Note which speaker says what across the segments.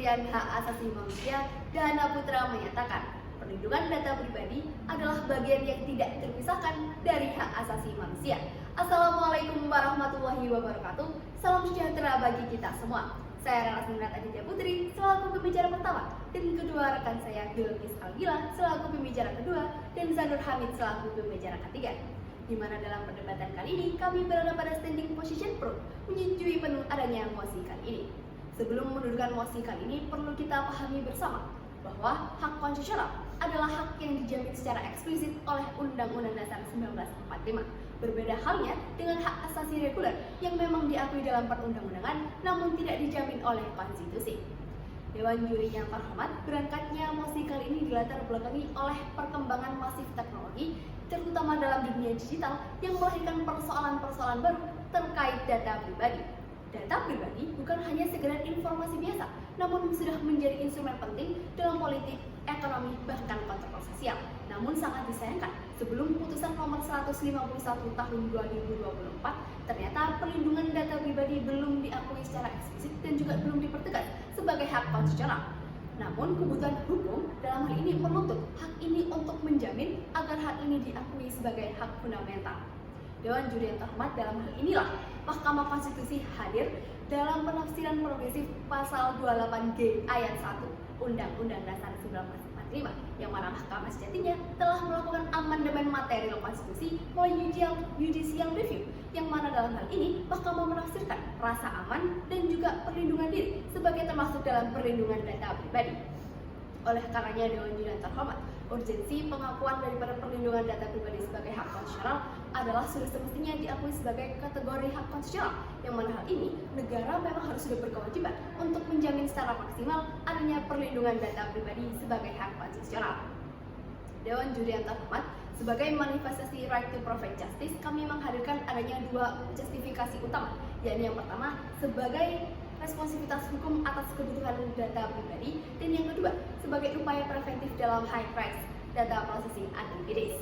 Speaker 1: Pendirian Hak Asasi Manusia, Dana Putra menyatakan, perlindungan data pribadi adalah bagian yang tidak terpisahkan dari hak asasi manusia. Assalamualaikum warahmatullahi wabarakatuh. Salam sejahtera bagi kita semua. Saya Rara Semrat Aditya Putri selaku pembicara pertama, dan kedua rekan saya Bilqis Algila selaku pembicara kedua, dan Zanur Hamid selaku pembicara ketiga. Di mana dalam perdebatan kali ini kami berada pada standing position pro, menyetujui penuh adanya mosi kali ini. Sebelum mendudukan mosi kali ini, perlu kita pahami bersama bahwa hak konstitusional adalah hak yang dijamin secara eksplisit oleh Undang-Undang Dasar 1945. Berbeda halnya dengan hak asasi reguler yang memang diakui dalam perundang-undangan namun tidak dijamin oleh konstitusi. Dewan Juri yang terhormat, berangkatnya mosi kali ini dilatar belakangi oleh perkembangan masif teknologi, terutama dalam dunia digital yang melahirkan persoalan-persoalan baru terkait data pribadi. Data pribadi bukan hanya sekedar informasi biasa, namun sudah menjadi instrumen penting dalam politik, ekonomi, bahkan kontrol sosial. Namun sangat disayangkan, sebelum putusan nomor 151 tahun 2024, ternyata perlindungan data pribadi belum diakui secara eksplisit dan juga belum dipertegas sebagai hak konstitusional. Namun kebutuhan hukum dalam hal ini menuntut hak ini untuk menjamin agar hak ini diakui sebagai hak fundamental. Dewan Juri yang terhormat, dalam hal inilah Mahkamah Konstitusi hadir dalam penafsiran progresif pasal 28G ayat 1 Undang-Undang Dasar 1945, yang mana Mahkamah sejatinya telah melakukan amandemen material konstitusi melalui judicial review, yang mana dalam hal ini Mahkamah menafsirkan rasa aman dan juga perlindungan diri sebagai termasuk dalam perlindungan data pribadi. Oleh karenanya, Dewan Juri yang terhormat, urgensi pengakuan daripada perlindungan data pribadi sebagai hak konstitusional adalah sudah semestinya diakui sebagai kategori hak konstitusional, yang mana hal ini negara memang harus sudah berkewajiban untuk menjamin secara maksimal adanya perlindungan data pribadi sebagai hak konstitusional. Dewan Juri yang terhormat, sebagai manifestasi right to private justice, kami menghadirkan adanya dua justifikasi utama, yakni yang pertama sebagai responsivitas hukum atas kebutuhan data pribadi, dan yang kedua sebagai upaya preventif dalam high price data processing activities.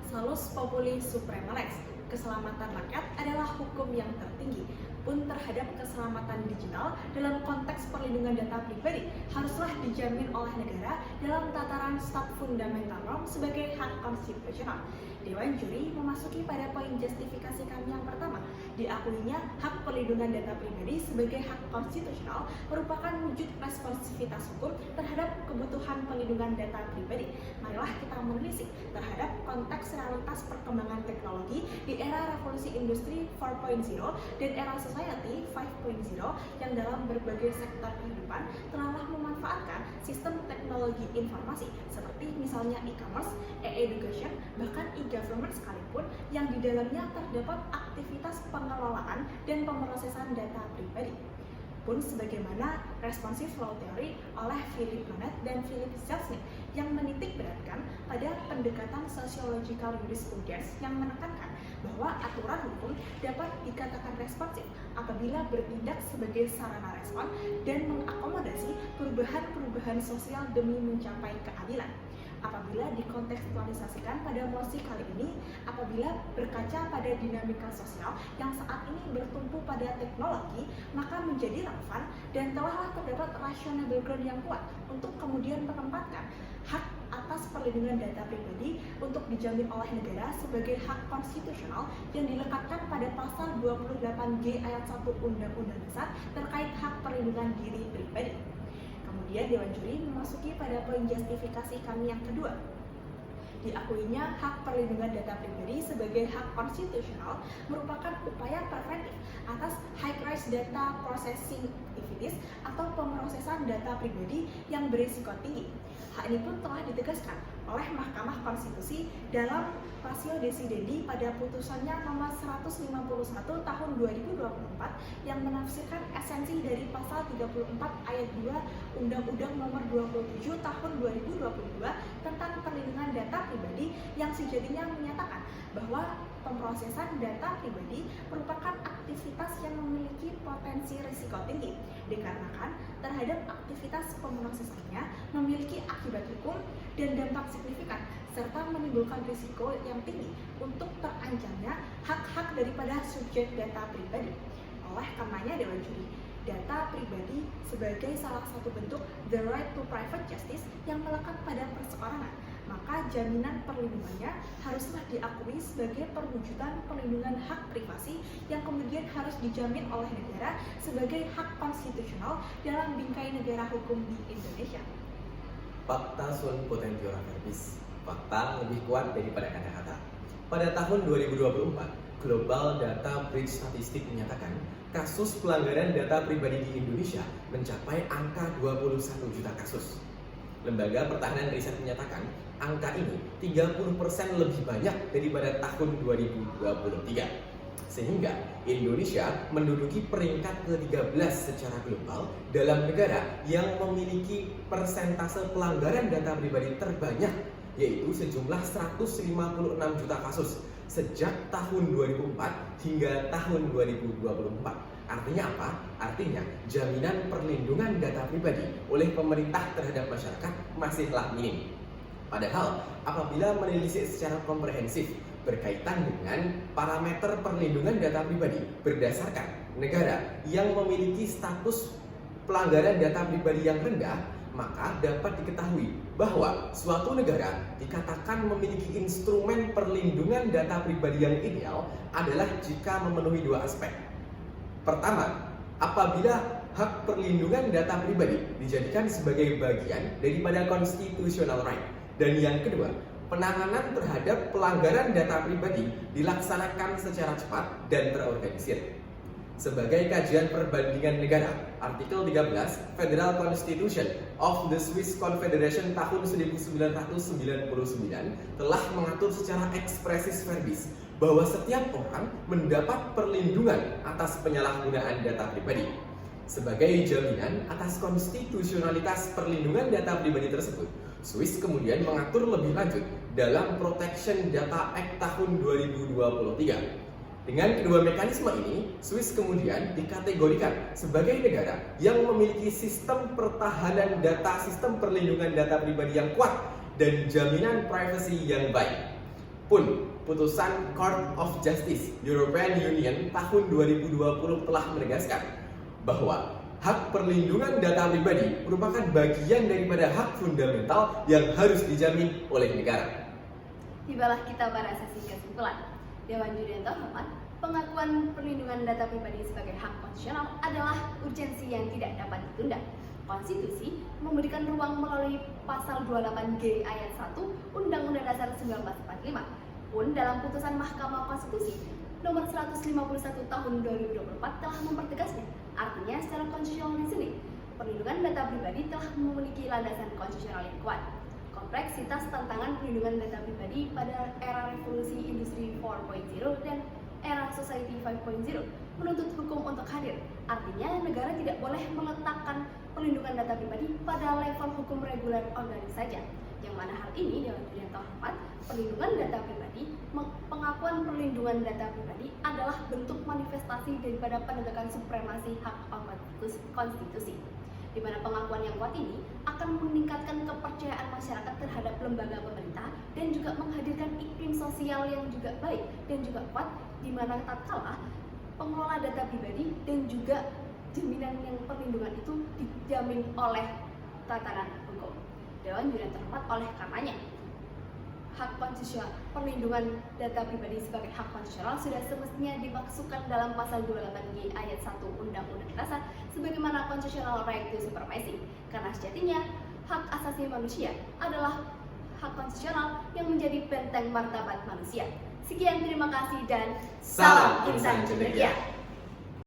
Speaker 2: Salus populi suprema lex, keselamatan rakyat adalah hukum yang tertinggi. Pun terhadap keselamatan digital dalam konteks perlindungan data pribadi haruslah dijamin oleh negara dalam tataran staf fundamental norm sebagai hak konstitusional. Dewan Juri memasuki pada poin justifikasi kami yang pertama. Diakuinya hak perlindungan data pribadi sebagai hak konstitusional merupakan wujud responsivitas hukum terhadap kebutuhan perlindungan data pribadi. Marilah kita menelisik terhadap konteks realitas perkembangan teknologi di era revolusi industri 4.0 dan era society 5.0 yang dalam berbagai sektor kehidupan telah memanfaatkan sistem teknologi informasi seperti misalnya e-commerce, e-education, bahkan e-government sekalipun yang di dalamnya terdapat aktivitas pengelolaan dan pemrosesan data pribadi. Pun sebagaimana responsive law theory oleh Philip Lonet dan Philip Zelznick yang menitik beratkan pada pendekatan sociological jurisprudence yang menekankan bahwa aturan hukum dapat dikatakan responsif apabila bertindak sebagai sarana respon dan mengakomodasi perubahan-perubahan sosial demi mencapai keadilan. Apabila dikontekstualisasikan pada mosi kali ini, apabila berkaca pada dinamika sosial yang saat ini bertumpu pada teknologi, maka menjadi relevan dan telahlah terdapat rasional ground yang kuat untuk kemudian menempatkan hak atas perlindungan data pribadi untuk dijamin oleh negara sebagai hak konstitusional yang dilekatkan pada pasal 28G ayat 1 Undang-Undang Dasar terkait hak perlindungan diri pribadi. Kemudian Dewan Juri memasuki pada poin justifikasi kami yang kedua. Diakuinya hak perlindungan data pribadi sebagai hak konstitusional merupakan upaya preventif atas high-risk data processing activities atau pemrosesan data pribadi yang berisiko tinggi. Hal ini pun telah ditegaskan oleh Mahkamah Konstitusi dalam Ratio Decidendi pada putusannya nomor 151 tahun 2024 yang menafsirkan esensi dari pasal 34 ayat 2 Undang-Undang nomor 27 tahun 2022 tentang perlindungan data pribadi yang sejatinya menyatakan bahwa pemrosesan data pribadi merupakan aktivitas yang memiliki potensi risiko tinggi dikarenakan terhadap aktivitas pemrosesannya memiliki akibat hukum dan dampak signifikan serta menimbulkan risiko yang tinggi untuk terancamnya hak-hak daripada subjek data pribadi. Oleh karenanya Dewan Juri data pribadi sebagai salah satu bentuk the right to private justice yang melekat pada perseorangan, maka jaminan perlindungannya haruslah diakui sebagai perwujudan perlindungan hak privasi yang kemudian harus dijamin oleh negara sebagai hak konstitusional dalam bingkai negara hukum di Indonesia.
Speaker 3: Fakta sunt potentiora verbis. Fakta lebih kuat daripada kata-kata. Pada tahun 2024, Global Data Breach Statistik menyatakan kasus pelanggaran data pribadi di Indonesia mencapai angka 21 juta kasus. Lembaga Pertahanan Riset menyatakan angka ini 30% lebih banyak daripada tahun 2023. Sehingga Indonesia menduduki peringkat ke-13 secara global dalam negara yang memiliki persentase pelanggaran data pribadi terbanyak, yaitu sejumlah 156 juta kasus sejak tahun 2004 hingga tahun 2024. Artinya apa? Artinya jaminan perlindungan data pribadi oleh pemerintah terhadap masyarakat masihlah minim. Padahal apabila menelisik secara komprehensif berkaitan dengan parameter perlindungan data pribadi berdasarkan negara yang memiliki status pelanggaran data pribadi yang rendah, maka dapat diketahui bahwa suatu negara dikatakan memiliki instrumen perlindungan data pribadi yang ideal adalah jika memenuhi dua aspek. Pertama, apabila hak perlindungan data pribadi dijadikan sebagai bagian daripada constitutional right. Dan yang kedua, penanganan terhadap pelanggaran data pribadi dilaksanakan secara cepat dan terorganisir. Sebagai kajian perbandingan negara, artikel 13 Federal Constitution of the Swiss Confederation tahun 1999 telah mengatur secara expressis verbis bahwa setiap orang mendapat perlindungan atas penyalahgunaan data pribadi. Sebagai jaminan atas konstitusionalitas perlindungan data pribadi tersebut, Swiss kemudian mengatur lebih lanjut dalam Protection Data Act tahun 2023. Dengan kedua mekanisme ini, Swiss kemudian dikategorikan sebagai negara yang memiliki sistem pertahanan data, sistem perlindungan data pribadi yang kuat dan jaminan privasi yang baik. Pun, putusan Court of Justice European Union tahun 2020 telah menegaskan bahwa hak perlindungan data pribadi merupakan bagian daripada hak fundamental yang harus dijamin oleh negara.
Speaker 1: Tibalah kita pada sesi kesimpulan. Dewan Juri yang terhormat, pengakuan perlindungan data pribadi sebagai hak konstitusional adalah urgensi yang tidak dapat ditunda. Konstitusi memberikan ruang melalui pasal 28G ayat 1 Undang-Undang Dasar 1945. Pun dalam putusan Mahkamah Konstitusi nomor 151 tahun 2024 telah mempertegasnya. Artinya secara konstitusional di sini, perlindungan data pribadi telah memiliki landasan konstitusional yang kuat. Kompleksitas tantangan perlindungan data pribadi pada era revolusi industri 4.0 dan era society 5.0 menuntut hukum untuk hadir. Artinya negara tidak boleh meletakkan perlindungan data pribadi pada level hukum reguler organik saja. Yang mana hal ini Dewan Juri yang terhormat, perlindungan data pribadi, pengakuan perlindungan data pribadi adalah bentuk manifestasi daripada penegakan supremasi hak konstitusi. Di mana pengakuan yang kuat ini akan meningkatkan kepercayaan masyarakat terhadap lembaga pemerintah dan juga menghadirkan iklim sosial yang juga baik dan juga kuat, di mana tatkala pengelola data pribadi dan juga jaminan yang perlindungan itu dijamin oleh tatanan hukum. Dewan Juri yang terhormat, oleh karenanya hak konstitusional perlindungan data pribadi sebagai hak konstitusional sudah semestinya dimasukkan dalam pasal 28G ayat 1 Undang-Undang Dasar sebagaimana constitutional right to supremacy, karena sejatinya hak asasi manusia adalah hak konstitusional yang menjadi benteng martabat manusia. Sekian, terima kasih dan salam insan cendekia.